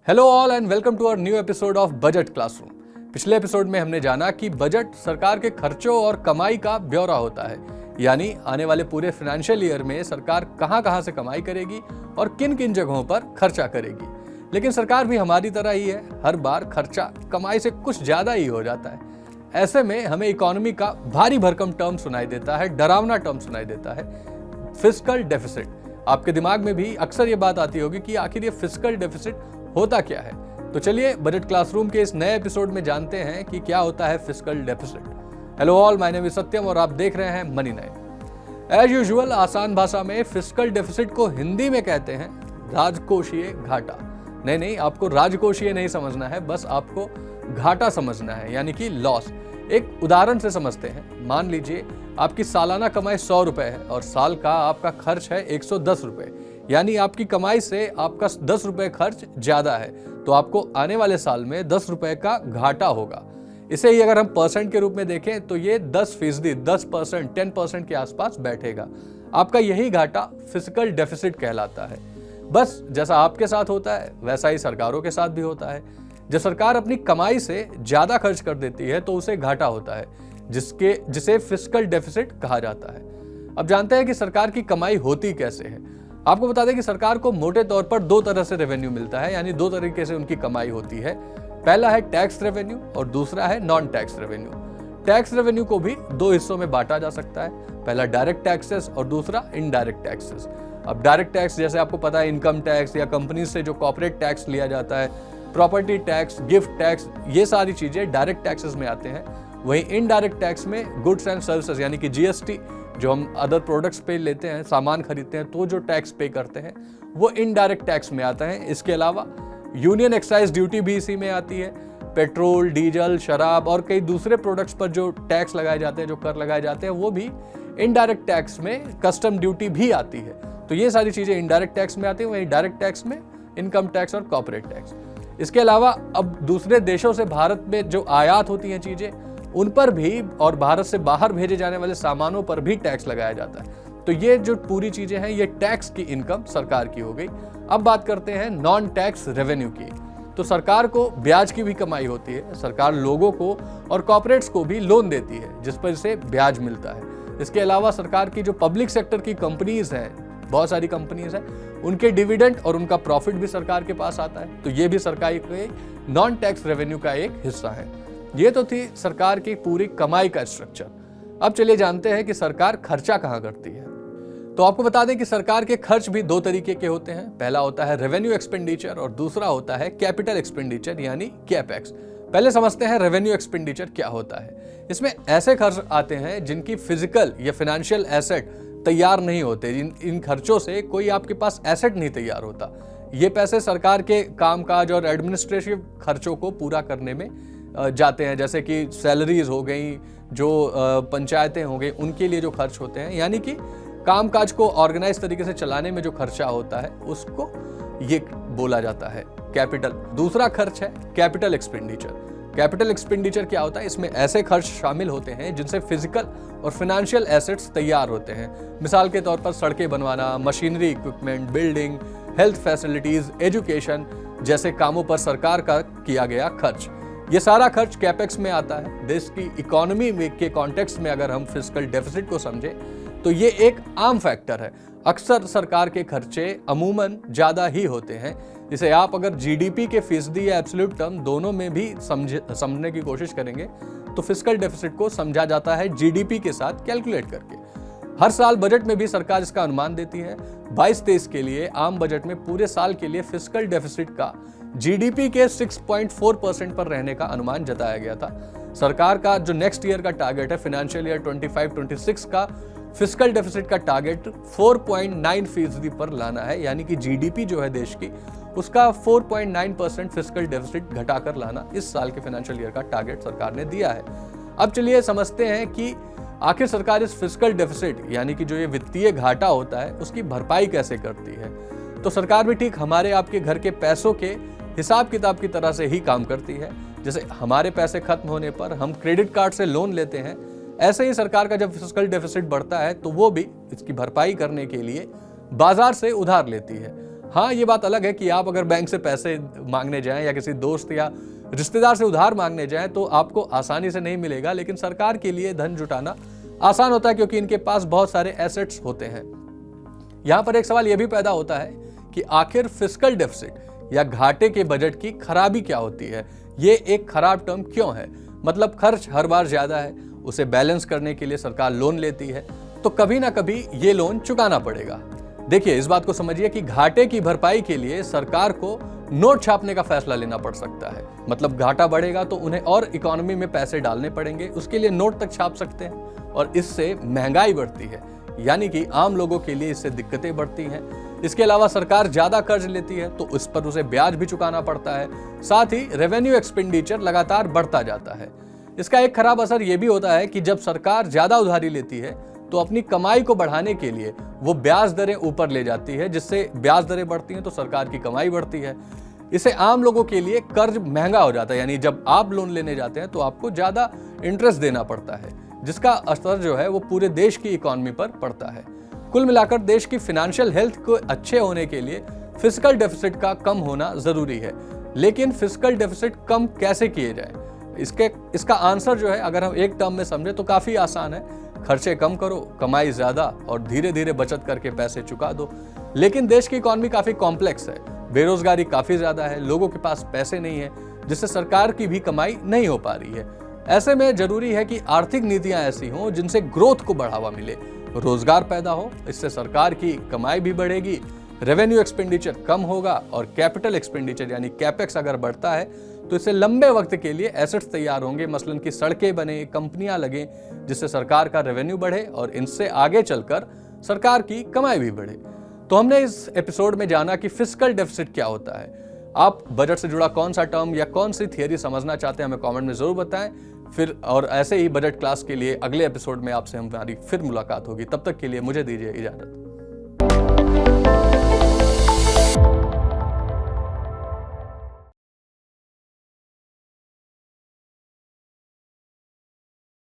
Hello all and welcome to our new episode of budget classroom. पिछले episode में हमने जाना कि बजट सरकार के खर्चों और कमाई का ब्यौरा होता है, यानी आने वाले पूरे फाइनेंशियल ईयर में सरकार कहां से कमाई करेगी और किन किन जगहों पर खर्चा करेगी। लेकिन सरकार भी हमारी तरह ही है, हर बार खर्चा कमाई से कुछ ज्यादा ही हो जाता है। ऐसे में हमें इकोनॉमी का भारी भरकम टर्म सुनाई देता है, डरावना टर्म सुनाई देता है, फिस्कल डेफिसिट। आपके दिमाग में भी अक्सर ये बात आती होगी कि आखिर ये फिस्कल डेफिसिट होता क्या है। तो चलिए बजट क्लासरूम के इस नए एपिसोड में जानते हैं कि क्या होता है fiscal deficit. Hello all, my name is Satyam और आप देख रहे हैं मनी नाइन। एज यूजुअल आसान भाषा में फिस्कल डेफिसिट को हिंदी में कहते हैं राजकोषीय घाटा। नहीं, आपको राजकोषीय नहीं समझना है, बस आपको घाटा समझना है, यानी कि लॉस। एक उदाहरण से समझते हैं। मान लीजिए आपकी सालाना कमाई 100 रुपए है और साल का आपका खर्च है 110 रुपए, यानी आपकी कमाई से आपका 10 रुपए खर्च ज्यादा है, तो आपको आने वाले साल में 10 रुपए का घाटा होगा। इसे ही अगर हम परसेंट के रूप में देखें तो ये 10%, 10%, 10% के आसपास बैठेगा। आपका यही घाटा फिस्कल डेफिसिट कहलाता है। बस जैसा आपके साथ होता है वैसा ही सरकारों के साथ भी होता है। जब सरकार अपनी कमाई से ज्यादा खर्च कर देती है तो उसे घाटा होता है, जिसे फिस्कल डेफिसिट कहा जाता है। अब जानते हैं कि सरकार की कमाई होती कैसे है। आपको बता दें कि सरकार को मोटे तौर पर दो तरह से रेवेन्यू मिलता है, यानी दो तरीके से उनकी कमाई होती है। पहला है टैक्स रेवेन्यू और दूसरा है non tax revenue. Tax revenue को भी दो हिस्सों में बांटा जा सकता है, पहला डायरेक्ट टैक्सेस और दूसरा इनडायरेक्ट टैक्सेस। अब डायरेक्ट टैक्स जैसे आपको पता है इनकम टैक्स या कंपनी से जो कॉर्पोरेट टैक्स लिया जाता है, प्रॉपर्टी टैक्स, गिफ्ट टैक्स, ये सारी चीजें डायरेक्ट टैक्सेस में आते हैं। वहीं इनडायरेक्ट टैक्स में गुड्स एंड सर्विसेज यानी कि जीएसटी, जो हम अदर प्रोडक्ट्स पे लेते हैं, सामान खरीदते हैं तो जो टैक्स पे करते हैं वो इनडायरेक्ट टैक्स में आता है। इसके अलावा यूनियन एक्साइज ड्यूटी भी इसी में आती है। पेट्रोल, डीजल, शराब और कई दूसरे प्रोडक्ट्स पर जो टैक्स लगाए जाते हैं, जो कर लगाए जाते हैं, वो भी इनडायरेक्ट टैक्स में कस्टम ड्यूटी भी आती है। तो ये सारी चीजें इनडायरेक्ट टैक्स में आती है। वहीं डायरेक्ट टैक्स में इनकम टैक्स और कॉर्पोरेट टैक्स। इसके अलावा अब दूसरे देशों से भारत में जो आयात होती हैं चीजें, उन पर भी और भारत से बाहर भेजे जाने वाले सामानों पर भी टैक्स लगाया जाता है। तो ये जो पूरी चीजें हैं ये टैक्स की इनकम सरकार की हो गई। अब बात करते हैं नॉन टैक्स रेवेन्यू की। तो सरकार को ब्याज की भी कमाई होती है। सरकार लोगों को और कॉर्पोरेट्स को भी लोन देती है जिस पर इसे ब्याज मिलता है। इसके अलावा सरकार की जो पब्लिक सेक्टर की कंपनीज हैं, बहुत सारी कंपनीज हैं, उनके डिविडेंड और उनका प्रॉफिट भी सरकार के पास आता है। तो ये भी सरकार के नॉन टैक्स रेवेन्यू का एक हिस्सा है। ये तो थी सरकार की पूरी कमाई का स्ट्रक्चर। अब चलिए जानते हैं कि सरकार खर्चा कहां करती है। तो आपको बता दें कि सरकार के खर्च भी दो तरीके के होते हैं। पहला होता है रेवेन्यू एक्सपेंडिचर और दूसरा होता है कैपिटल एक्सपेंडिचर यानी कैपेक्स। पहले समझते हैं रेवेन्यू एक्सपेंडिचर क्या होता है। इसमें ऐसे खर्च आते हैं जिनकी फिजिकल या फाइनेंशियल एसेट तैयार नहीं होते। इन खर्चों से कोई आपके पास एसेट नहीं तैयार होता। ये पैसे सरकार के कामकाज और एडमिनिस्ट्रेटिव खर्चों को पूरा करने में जाते हैं, जैसे कि सैलरीज हो गई, जो पंचायतें हो गई, उनके लिए जो खर्च होते हैं, यानी कि कामकाज को ऑर्गेनाइज तरीके से चलाने में जो खर्चा होता है उसको ये बोला जाता है कैपिटल। दूसरा खर्च है कैपिटल एक्सपेंडिचर। कैपिटल एक्सपेंडिचर क्या होता है? इसमें ऐसे खर्च शामिल होते हैं जिनसे फिजिकल और फाइनेंशियल एसेट्स तैयार होते हैं। मिसाल के तौर पर सड़कें बनवाना, machinery, equipment, building, health facilities, education जैसे कामों पर सरकार का किया गया खर्च। ये सारा खर्च कैपेक्स में आता है। देश की इकोनॉमी के कॉन्टेक्स्ट में अगर हम फिस्कल डेफिसिट को समझें तो ये एक आम फैक्टर है। अक्सर सरकार के खर्चे अमूमन ज्यादा ही होते हैं, जिसे आप अगर जीडीपी के फीसदी या एब्सोल्यूट टर्म दोनों में भी समझने की कोशिश करेंगे तो फिस्कल डेफिसिट को समझा जाता है जीडीपी के साथ कैलकुलेट करके। हर साल बजट में भी सरकार इसका अनुमान देती है। 22-23 के लिए आम बजट में पूरे साल के लिए फिस्कल डेफिसिट का जीडीपी के 6.4% पर रहने का अनुमान जताया गया था। सरकार का जो नेक्स्ट ईयर का टारगेट है, फाइनेंशियल ईयर 25-26 का फिस्कल डेफिसिट का टारगेट 4.9% पर लाना है, यानी कि जीडीपी जो है देश की उसका 4.9% फिस्कल डेफिसिट घटाकर लाना इस साल के फाइनेंशियल ईयर का टारगेट सरकार ने दिया है। अब चलिए समझते हैं कि आखिर सरकार इस फिस्कल डेफिसिट यानी कि जो ये वित्तीय घाटा होता है उसकी भरपाई कैसे करती है। तो सरकार भी ठीक हमारे आपके घर के पैसों के हिसाब किताब की तरह से ही काम करती है। जैसे हमारे पैसे खत्म होने पर हम क्रेडिट कार्ड से लोन लेते हैं, ऐसे ही सरकार का जब फिस्कल डेफिसिट बढ़ता है तो वो भी इसकी भरपाई करने के लिए बाजार से उधार लेती है। हाँ, ये बात अलग है कि आप अगर बैंक से पैसे मांगने जाएं या किसी दोस्त या रिश्तेदार से उधार मांगने जाएं तो आपको आसानी से नहीं मिलेगा, लेकिन सरकार के लिए धन जुटाना आसान होता है क्योंकि इनके पास बहुत सारे एसेट्स होते हैं। यहां पर एक सवाल यह भी पैदा होता है कि आखिर फिस्कल डेफिसिट या घाटे के बजट की खराबी क्या होती है? ये एक खराब टर्म क्यों है? मतलब खर्च हर बार ज्यादा है, उसे बैलेंस करने के लिए सरकार लोन लेती है, तो कभी ना कभी ये लोन चुकाना पड़ेगा। देखिए, इस बात को समझिए कि घाटे की भरपाई के लिए सरकार को नोट छापने का फैसला लेना पड़ सकता है। मतलब घाटा बढ़ेगा तो उन्हें और इकोनॉमी में पैसे डालने पड़ेंगे, उसके लिए नोट तक छाप सकते हैं और इससे महंगाई बढ़ती है, यानी कि आम लोगों के लिए इससे दिक्कतें बढ़ती हैं। इसके अलावा सरकार ज्यादा कर्ज लेती है तो उस पर उसे ब्याज भी चुकाना पड़ता है। साथ ही रेवेन्यू एक्सपेंडिचर लगातार बढ़ता जाता है। इसका एक खराब असर यह भी होता है कि जब सरकार ज्यादा उधारी लेती है तो अपनी कमाई को बढ़ाने के लिए वो ब्याज दरें ऊपर ले जाती है, जिससे ब्याज दरें बढ़ती हैं तो सरकार की कमाई बढ़ती है। इससे आम लोगों के लिए कर्ज महंगा हो जाता है, यानी जब आप लोन लेने जाते हैं तो आपको ज्यादा इंटरेस्ट देना पड़ता है, जिसका असर जो है वो पूरे देश की इकोनॉमी पर पड़ता है। कुल मिलाकर देश की फाइनेंशियल हेल्थ को अच्छे होने के लिए फिस्कल डेफिसिट का कम होना जरूरी है। लेकिन फिस्कल डेफिसिट कम कैसे किए जाए, इसका आंसर जो है अगर हम एक टर्म में समझे तो काफी आसान है। खर्चे कम करो, कमाई ज्यादा और धीरे धीरे बचत करके पैसे चुका दो। लेकिन देश की इकोनॉमी काफी कॉम्प्लेक्स है, बेरोजगारी काफी ज्यादा है, लोगों के पास पैसे नहीं है, जिससे सरकार की भी कमाई नहीं हो पा रही है। ऐसे में जरूरी है कि आर्थिक नीतियां ऐसी हों जिनसे ग्रोथ को बढ़ावा मिले, रोजगार पैदा हो, इससे सरकार की कमाई भी बढ़ेगी, रेवेन्यू एक्सपेंडिचर कम होगा और कैपिटल एक्सपेंडिचर यानी कैपेक्स अगर बढ़ता है तो इससे लंबे वक्त के लिए एसेट्स तैयार होंगे, मसलन की सड़कें बने, कंपनियां लगें, जिससे सरकार का रेवेन्यू बढ़े और इनसे आगे चलकर सरकार की कमाई भी बढ़े। तो हमने इस एपिसोड में जाना कि फिस्कल डेफिसिट क्या होता है। आप बजट से जुड़ा कौन सा टर्म या कौन सी थियरी समझना चाहते हैं हमें कमेंट में जरूर बताएं। फिर और ऐसे ही बजट क्लास के लिए अगले एपिसोड में आपसे हमारी फिर मुलाकात होगी। तब तक के लिए मुझे दीजिए इजाजत।